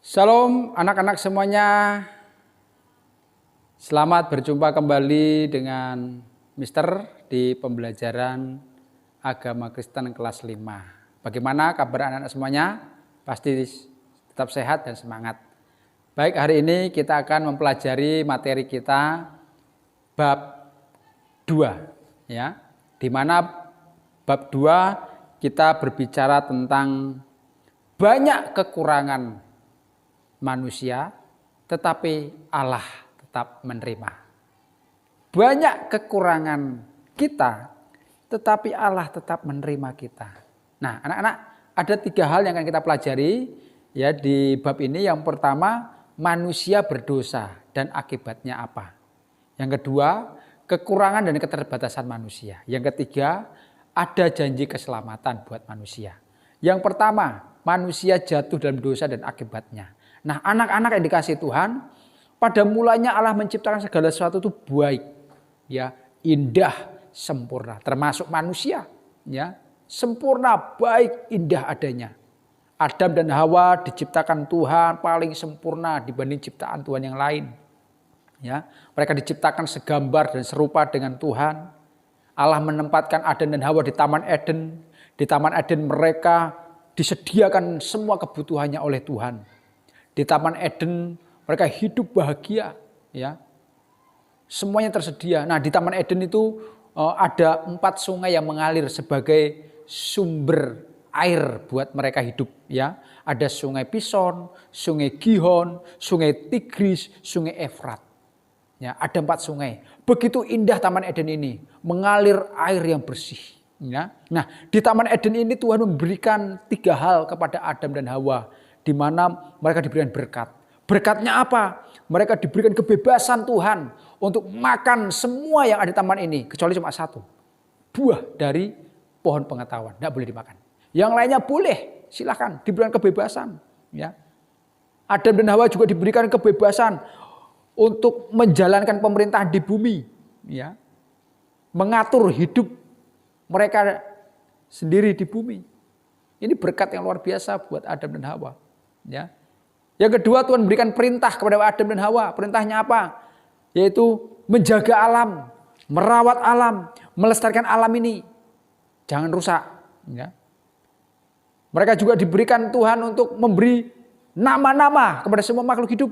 Shalom anak-anak semuanya. Selamat berjumpa kembali dengan Mister di pembelajaran agama Kristen kelas 5. Bagaimana kabar anak-anak semuanya? Pasti tetap sehat dan semangat. Baik, hari ini kita akan mempelajari materi kita bab 2 ya. Di mana bab 2 kita berbicara tentang banyak kekurangan manusia, tetapi Allah tetap menerima. Banyak kekurangan kita, tetapi Allah tetap menerima kita. Nah, anak-anak, ada 3 hal yang akan kita pelajari ya di bab ini. Yang pertama, manusia berdosa dan akibatnya apa. Yang kedua, kekurangan dan keterbatasan manusia. Yang ketiga, ada janji keselamatan buat manusia. Yang pertama, manusia jatuh dalam dosa dan akibatnya. Nah, anak-anak yang dikasihi Tuhan, pada mulanya Allah menciptakan segala sesuatu itu baik, ya, indah, sempurna, termasuk manusia, ya, sempurna, baik, indah adanya. Adam dan Hawa diciptakan Tuhan paling sempurna dibanding ciptaan Tuhan yang lain. Ya, mereka diciptakan segambar dan serupa dengan Tuhan. Allah menempatkan Adam dan Hawa di Taman Eden. Di Taman Eden mereka disediakan semua kebutuhannya oleh Tuhan. Di Taman Eden mereka hidup bahagia, ya. Semuanya tersedia. Nah, di Taman Eden itu ada 4 sungai yang mengalir sebagai sumber air buat mereka hidup, ya. Ada Sungai Pison, Sungai Gihon, Sungai Tigris, Sungai Efrat. Ya, ada 4 sungai. Begitu indah Taman Eden ini, mengalir air yang bersih, ya. Nah, di Taman Eden ini Tuhan memberikan 3 hal kepada Adam dan Hawa, di mana mereka diberikan berkat. Berkatnya apa? Mereka diberikan kebebasan Tuhan untuk makan semua yang ada di taman ini, kecuali cuma 1. Buah dari pohon pengetahuan, tidak boleh dimakan. Yang lainnya boleh, silakan diberikan kebebasan. Ya. Adam dan Hawa juga diberikan kebebasan untuk menjalankan pemerintahan di bumi, ya. Mengatur hidup mereka sendiri di bumi. Ini berkat yang luar biasa buat Adam dan Hawa. Ya. Yang kedua, Tuhan berikan perintah kepada Adam dan Hawa. Perintahnya apa? Yaitu menjaga alam, merawat alam, melestarikan alam ini. Jangan rusak. Ya. Mereka juga diberikan Tuhan untuk memberi nama-nama kepada semua makhluk hidup.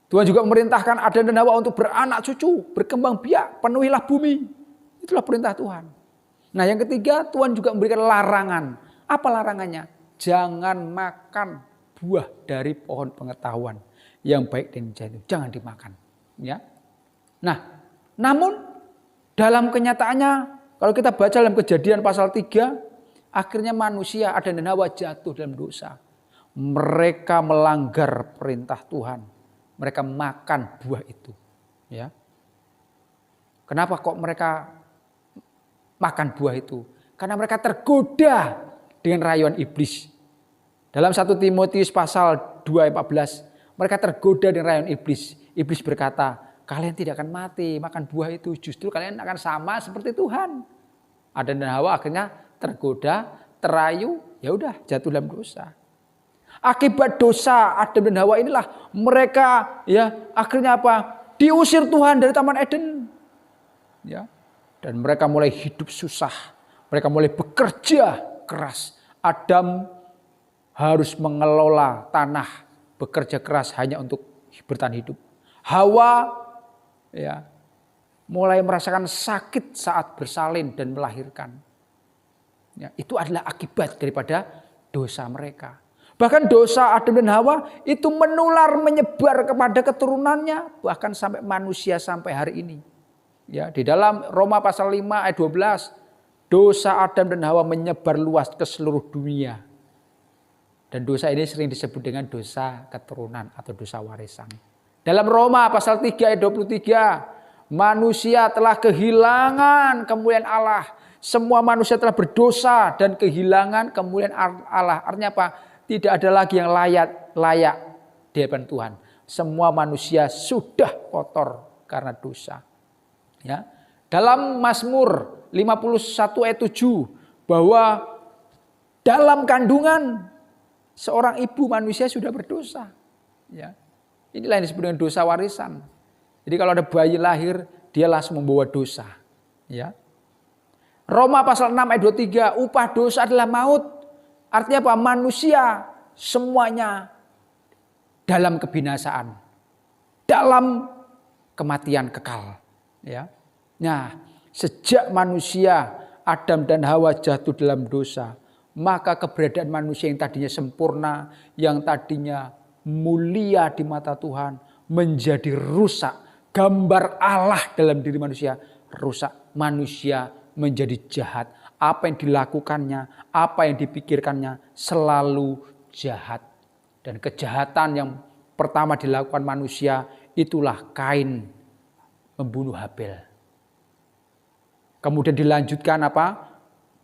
Tuhan juga memerintahkan Adam dan Hawa untuk beranak cucu, berkembang biak, penuhilah bumi. Itulah perintah Tuhan. Nah, yang ketiga, Tuhan juga memberikan larangan. Apa larangannya? Jangan makan buah dari pohon pengetahuan yang baik dan jahat itu, jangan dimakan, ya. Nah, namun dalam kenyataannya kalau kita baca dalam Kejadian pasal 3, akhirnya manusia Adam dan Hawa jatuh dalam dosa. Mereka melanggar perintah Tuhan. Mereka makan buah itu, ya. Kenapa kok mereka makan buah itu? Karena mereka tergoda dengan rayuan iblis. Dalam 1 Timotius pasal 2:14, mereka tergoda dengan rayuan iblis. Iblis berkata, kalian tidak akan mati makan buah itu, justru kalian akan sama seperti Tuhan. Adam dan Hawa akhirnya tergoda, terayu, ya udah jatuh dalam dosa. Akibat dosa Adam dan Hawa inilah mereka, ya, akhirnya apa? Diusir Tuhan dari Taman Eden. Ya. Dan mereka mulai hidup susah. Mereka mulai bekerja keras. Adam harus mengelola tanah, bekerja keras hanya untuk bertahan hidup. Hawa, ya, mulai merasakan sakit saat bersalin dan melahirkan. Ya, itu adalah akibat daripada dosa mereka. Bahkan dosa Adam dan Hawa itu menular, menyebar kepada keturunannya, bahkan sampai manusia sampai hari ini. Ya, di dalam Roma pasal 5 ayat 12, dosa Adam dan Hawa menyebar luas ke seluruh dunia. Dan dosa ini sering disebut dengan dosa keturunan atau dosa warisan. Dalam Roma pasal 3 ayat 23, manusia telah kehilangan kemuliaan Allah. Semua manusia telah berdosa dan kehilangan kemuliaan Allah. Artinya apa? Tidak ada lagi yang layak di hadapan Tuhan. Semua manusia sudah kotor karena dosa. Ya. Dalam Mazmur 51 ayat 7, bahwa dalam kandungan Seorang ibu manusia sudah berdosa. Ya. Inilah yang disebut dengan dosa warisan. Jadi kalau ada bayi lahir, dia langsung membawa dosa. Ya. Roma pasal 6 ayat 23, upah dosa adalah maut. Artinya apa? Manusia semuanya dalam kebinasaan, dalam kematian kekal. Ya. Nah, sejak manusia Adam dan Hawa jatuh dalam dosa, maka keberadaan manusia yang tadinya sempurna, yang tadinya mulia di mata Tuhan, menjadi rusak. Gambar Allah dalam diri manusia rusak. Manusia menjadi jahat. Apa yang dilakukannya, apa yang dipikirkannya selalu jahat. Dan kejahatan yang pertama dilakukan manusia itulah Kain membunuh Habel. Kemudian dilanjutkan apa?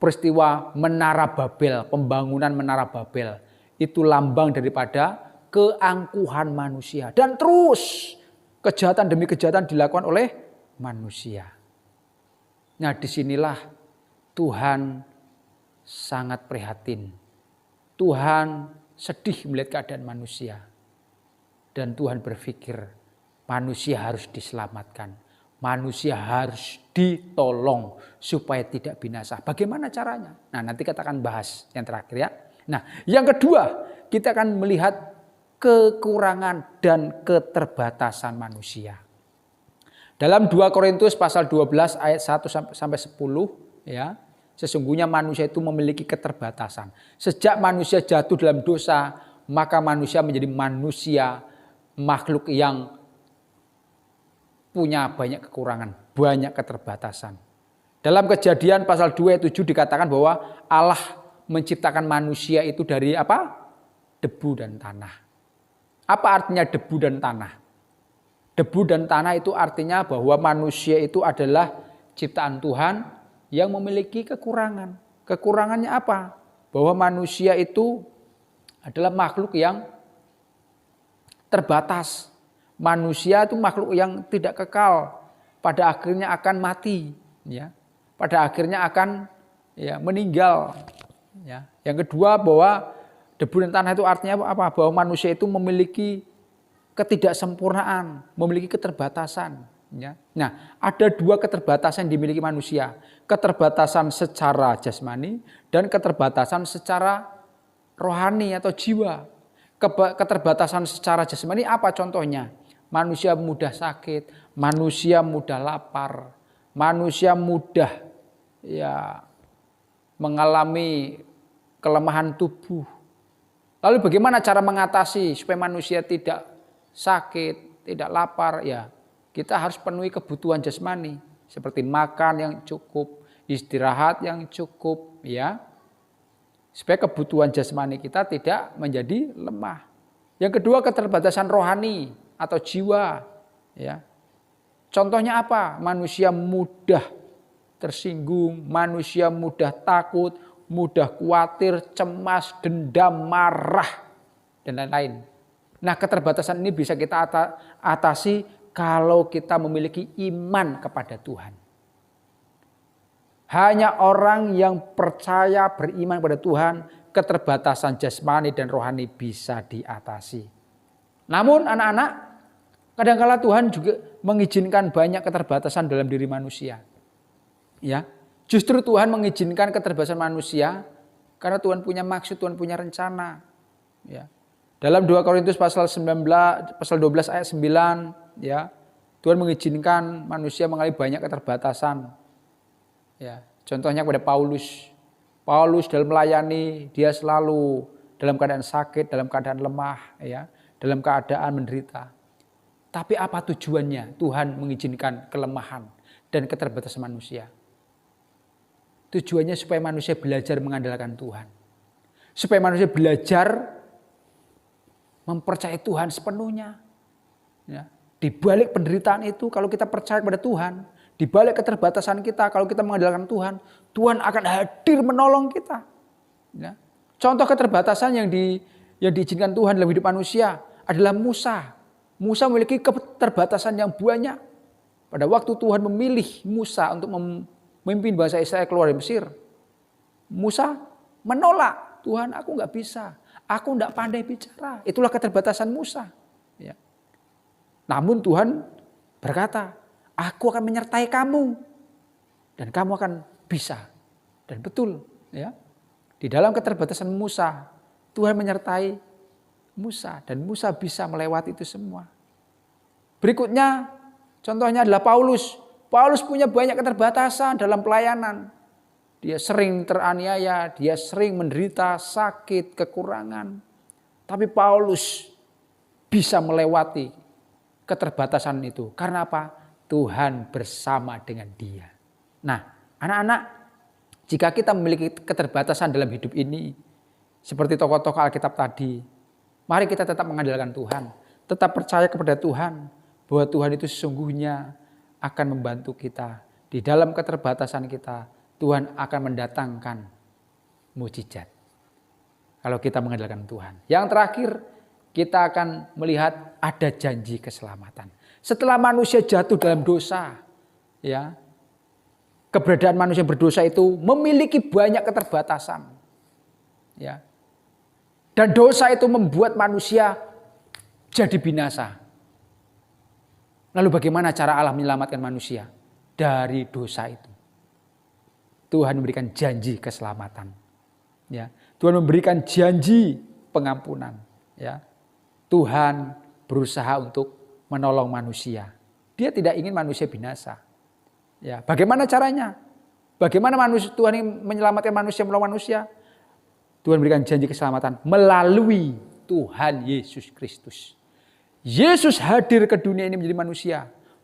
Peristiwa Menara Babel, pembangunan Menara Babel. Itu lambang daripada keangkuhan manusia. Dan terus kejahatan demi kejahatan dilakukan oleh manusia. Nah, disinilah Tuhan sangat prihatin. Tuhan sedih melihat keadaan manusia. Dan Tuhan berpikir manusia harus diselamatkan. Manusia harus ditolong supaya tidak binasa. Bagaimana caranya? Nah, nanti kita akan bahas yang terakhir ya. Nah, yang kedua kita akan melihat kekurangan dan keterbatasan manusia. Dalam 2 Korintus pasal 12 ayat 1 sampai 10 ya, sesungguhnya manusia itu memiliki keterbatasan. Sejak manusia jatuh dalam dosa, maka manusia menjadi manusia makhluk yang punya banyak kekurangan, banyak keterbatasan. Dalam Kejadian pasal 2 ayat 7 dikatakan bahwa Allah menciptakan manusia itu dari apa? Debu dan tanah. Apa artinya debu dan tanah? Debu dan tanah itu artinya bahwa manusia itu adalah ciptaan Tuhan yang memiliki kekurangan. Kekurangannya apa? Bahwa manusia itu adalah makhluk yang terbatas. Manusia itu makhluk yang tidak kekal. Pada akhirnya akan mati. Ya. Pada akhirnya akan meninggal. Ya. Yang kedua bahwa debu dan tanah itu artinya apa? Bahwa manusia itu memiliki ketidaksempurnaan, memiliki keterbatasan. Ya. Nah, ada dua keterbatasan yang dimiliki manusia. Keterbatasan secara jasmani dan keterbatasan secara rohani atau jiwa. Keterbatasan secara jasmani apa contohnya? Manusia mudah sakit, manusia mudah lapar, manusia mudah mengalami kelemahan tubuh. Lalu bagaimana cara mengatasi supaya manusia tidak sakit, tidak lapar? Ya, kita harus penuhi kebutuhan jasmani seperti makan yang cukup, istirahat yang cukup, ya. Supaya kebutuhan jasmani kita tidak menjadi lemah. Yang kedua, keterbatasan rohani atau jiwa, ya. Contohnya apa? Manusia mudah tersinggung, manusia mudah takut, mudah khawatir, cemas, dendam, marah, dan lain-lain. Nah, keterbatasan ini bisa kita atasi kalau kita memiliki iman kepada Tuhan. Hanya orang yang percaya beriman pada Tuhan, keterbatasan jasmani dan rohani bisa diatasi. Namun anak-anak, kadang-kala Tuhan juga mengizinkan banyak keterbatasan dalam diri manusia. Ya, justru Tuhan mengizinkan keterbatasan manusia karena Tuhan punya maksud, Tuhan punya rencana. Ya. Dalam 2 Korintus pasal 12 ayat 9, ya, Tuhan mengizinkan manusia mengalami banyak keterbatasan. Ya, contohnya kepada Paulus. Paulus dalam melayani dia selalu dalam keadaan sakit, dalam keadaan lemah, ya, dalam keadaan menderita. Tapi apa tujuannya Tuhan mengizinkan kelemahan dan keterbatasan manusia? Tujuannya supaya manusia belajar mengandalkan Tuhan. Supaya manusia belajar mempercayai Tuhan sepenuhnya. Ya. Di balik penderitaan itu kalau kita percaya kepada Tuhan, di balik keterbatasan kita kalau kita mengandalkan Tuhan, Tuhan akan hadir menolong kita. Ya. Contoh keterbatasan yang diizinkan Tuhan dalam hidup manusia adalah Musa. Musa memiliki keterbatasan yang banyak. Pada waktu Tuhan memilih Musa untuk memimpin bangsa Israel keluar dari Mesir, Musa menolak. Tuhan, aku nggak bisa. Aku tidak pandai bicara. Itulah keterbatasan Musa. Ya. Namun Tuhan berkata, aku akan menyertai kamu. Dan kamu akan bisa. Dan betul. Ya. Di dalam keterbatasan Musa, Tuhan menyertai Musa. Dan Musa bisa melewati itu semua. Berikutnya, contohnya adalah Paulus. Paulus punya banyak keterbatasan dalam pelayanan. Dia sering teraniaya, dia sering menderita sakit, kekurangan. Tapi Paulus bisa melewati keterbatasan itu. Karena apa? Tuhan bersama dengan dia. Nah, anak-anak, jika kita memiliki keterbatasan dalam hidup ini, seperti tokoh-tokoh Alkitab tadi, mari kita tetap mengandalkan Tuhan. Tetap percaya kepada Tuhan, bahwa Tuhan itu sesungguhnya akan membantu kita. Di dalam keterbatasan kita, Tuhan akan mendatangkan mujizat. Kalau kita mengandalkan Tuhan. Yang terakhir, kita akan melihat ada janji keselamatan. Setelah manusia jatuh dalam dosa, ya, keberadaan manusia berdosa itu memiliki banyak keterbatasan. Ya. Dan dosa itu membuat manusia jadi binasa. Lalu bagaimana cara Allah menyelamatkan manusia dari dosa itu? Tuhan memberikan janji keselamatan. Ya. Tuhan memberikan janji pengampunan. Ya. Tuhan berusaha untuk menolong manusia. Dia tidak ingin manusia binasa. Ya. Bagaimana caranya? Bagaimana Tuhan ingin menyelamatkan manusia, menolong manusia? Tuhan memberikan janji keselamatan melalui Tuhan Yesus Kristus. Yesus hadir ke dunia ini menjadi manusia.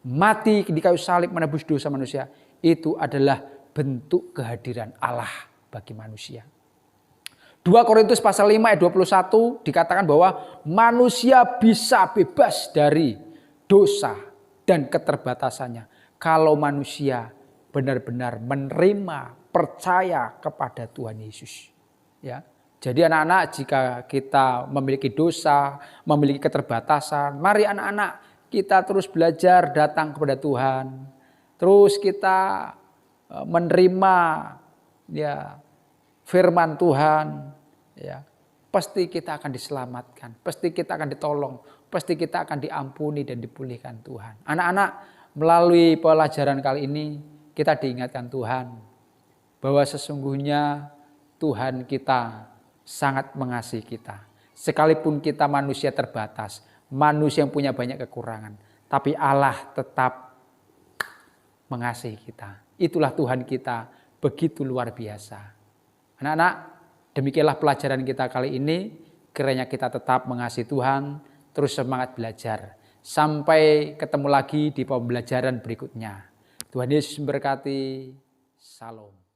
Mati di kayu salib menebus dosa manusia. Itu adalah bentuk kehadiran Allah bagi manusia. 2 Korintus pasal 5 ayat 21 dikatakan bahwa manusia bisa bebas dari dosa dan keterbatasannya. Kalau manusia benar-benar menerima, percaya kepada Tuhan Yesus. Ya. Jadi anak-anak, jika kita memiliki dosa, memiliki keterbatasan, mari anak-anak kita terus belajar datang kepada Tuhan. Terus kita menerima ya firman Tuhan, ya pasti kita akan diselamatkan, pasti kita akan ditolong, pasti kita akan diampuni dan dipulihkan Tuhan. Anak-anak, melalui pelajaran kali ini kita diingatkan Tuhan bahwa sesungguhnya Tuhan kita sangat mengasihi kita. Sekalipun kita manusia terbatas, manusia yang punya banyak kekurangan, tapi Allah tetap mengasihi kita. Itulah Tuhan kita, begitu luar biasa. Anak-anak, demikianlah pelajaran kita kali ini. Kiranya kita tetap mengasihi Tuhan, terus semangat belajar. Sampai ketemu lagi di pembelajaran berikutnya. Tuhan Yesus memberkati. Salam.